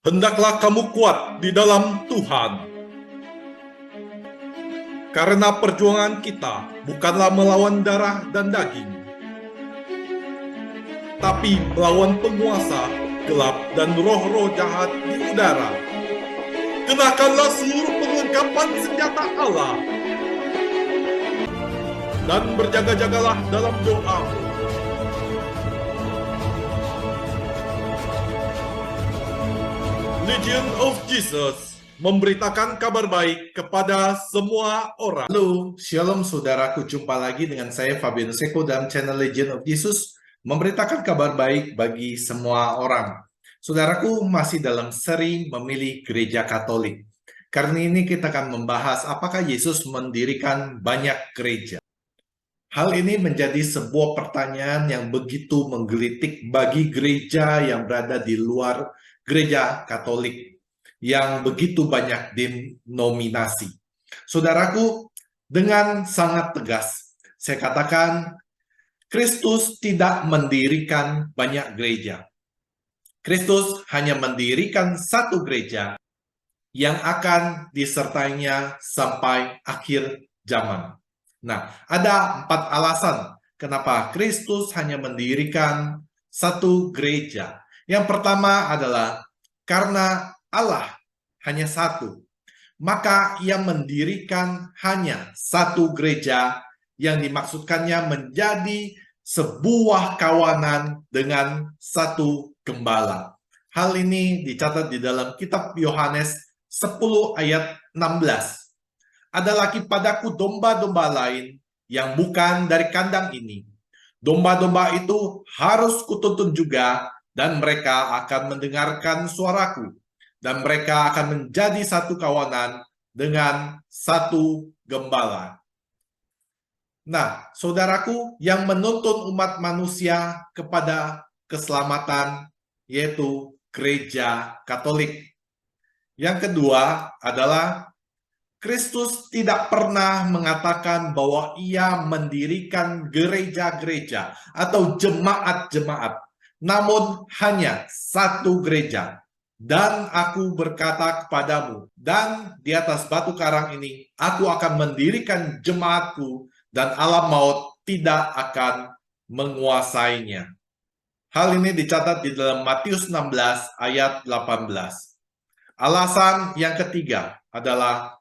Hendaklah kamu kuat di dalam Tuhan. Karena perjuangan kita bukanlah melawan darah dan daging, tapi melawan penguasa gelap dan roh-roh jahat di udara. Kenakanlah seluruh perlengkapan senjata Allah dan berjaga-jagalah dalam doa. Legion of Jesus memberitakan kabar baik kepada semua orang. Halo, shalom saudaraku, jumpa lagi dengan saya Fabianus Eko dalam channel Legion of Jesus, memberitakan kabar baik bagi semua orang. Saudaraku, masih dalam seri memilih gereja Katolik. Karena ini kita akan membahas apakah Yesus mendirikan banyak gereja. Hal ini menjadi sebuah pertanyaan yang begitu menggelitik bagi gereja yang berada di luar gereja Katolik yang begitu banyak denominasi. Saudaraku, dengan sangat tegas saya katakan Kristus tidak mendirikan banyak gereja. Kristus hanya mendirikan satu gereja yang akan disertainya sampai akhir zaman. Nah, ada 4 alasan kenapa Kristus hanya mendirikan satu gereja. Yang pertama adalah karena Allah hanya satu, maka Ia mendirikan hanya satu gereja yang dimaksudkannya menjadi sebuah kawanan dengan satu gembala. Hal ini dicatat di dalam kitab Yohanes 10 ayat 16. Ada lagi padaku domba-domba lain yang bukan dari kandang ini. Domba-domba itu harus kutuntun juga, dan mereka akan mendengarkan suaraku, dan mereka akan menjadi satu kawanan dengan satu gembala. Nah, saudaraku, yang menuntun umat manusia kepada keselamatan yaitu gereja Katolik. Yang kedua adalah Kristus tidak pernah mengatakan bahwa Ia mendirikan gereja-gereja atau jemaat-jemaat, namun hanya satu gereja. Dan aku berkata kepadamu, dan di atas batu karang ini aku akan mendirikan jemaatku, dan alam maut tidak akan menguasainya. Hal ini dicatat di dalam Matius 16 ayat 18. Alasan yang ketiga adalah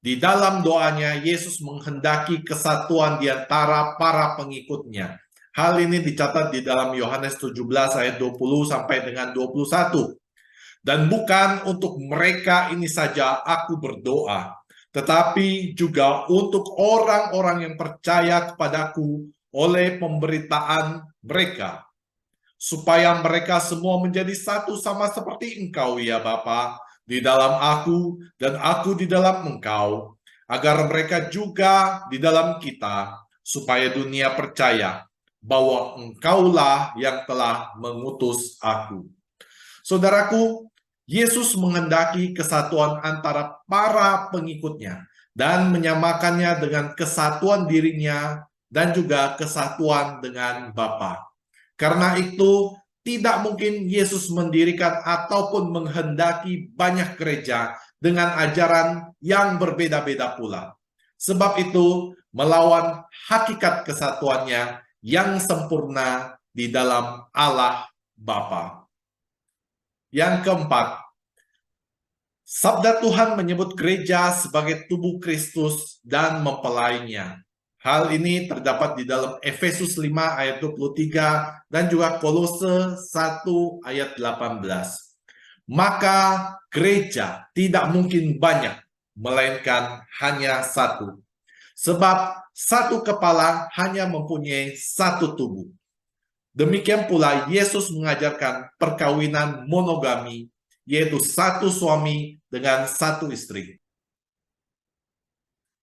di dalam doanya Yesus menghendaki kesatuan di antara para pengikutnya. Hal ini dicatat di dalam Yohanes 17 ayat 20 sampai dengan 21. Dan bukan untuk mereka ini saja aku berdoa, tetapi juga untuk orang-orang yang percaya kepadaku oleh pemberitaan mereka, supaya mereka semua menjadi satu sama seperti Engkau ya Bapa, di dalam aku dan aku di dalam Engkau, agar mereka juga di dalam kita, supaya dunia percaya bahwa Engkaulah yang telah mengutus aku. Saudaraku, Yesus menghendaki kesatuan antara para pengikutnya dan menyamakannya dengan kesatuan dirinya dan juga kesatuan dengan Bapa. Karena itu, tidak mungkin Yesus mendirikan ataupun menghendaki banyak gereja dengan ajaran yang berbeda-beda pula. Sebab itu, melawan hakikat kesatuannya yang sempurna di dalam Allah Bapa. Yang keempat, sabda Tuhan menyebut gereja sebagai tubuh Kristus dan mempelainya. Hal ini terdapat di dalam Efesus 5 ayat 23 dan juga Kolose 1 ayat 18. Maka gereja tidak mungkin banyak, melainkan hanya satu. Sebab satu kepala hanya mempunyai satu tubuh. Demikian pula Yesus mengajarkan perkawinan monogami, yaitu satu suami dengan satu istri.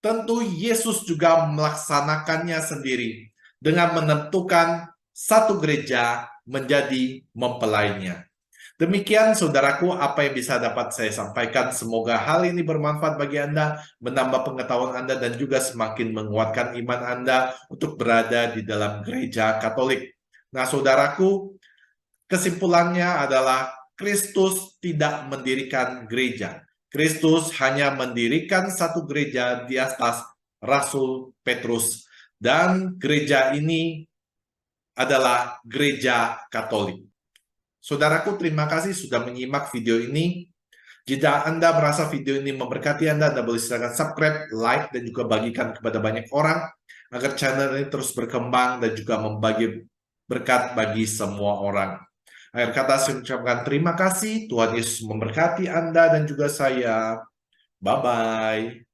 Tentu Yesus juga melaksanakannya sendiri dengan menentukan satu gereja menjadi mempelainya. Demikian saudaraku apa yang bisa dapat saya sampaikan. Semoga hal ini bermanfaat bagi Anda, menambah pengetahuan Anda, dan juga semakin menguatkan iman Anda untuk berada di dalam gereja Katolik. Nah saudaraku, kesimpulannya adalah Kristus tidak mendirikan gereja. Kristus hanya mendirikan satu gereja di atas Rasul Petrus. Dan gereja ini adalah gereja Katolik. Saudaraku, terima kasih sudah menyimak video ini. Jika Anda merasa video ini memberkati Anda boleh silakan subscribe, like, dan juga bagikan kepada banyak orang agar channel ini terus berkembang dan juga membagi berkat bagi semua orang. Akhir kata saya ucapkan terima kasih. Tuhan Yesus memberkati Anda dan juga saya. Bye-bye.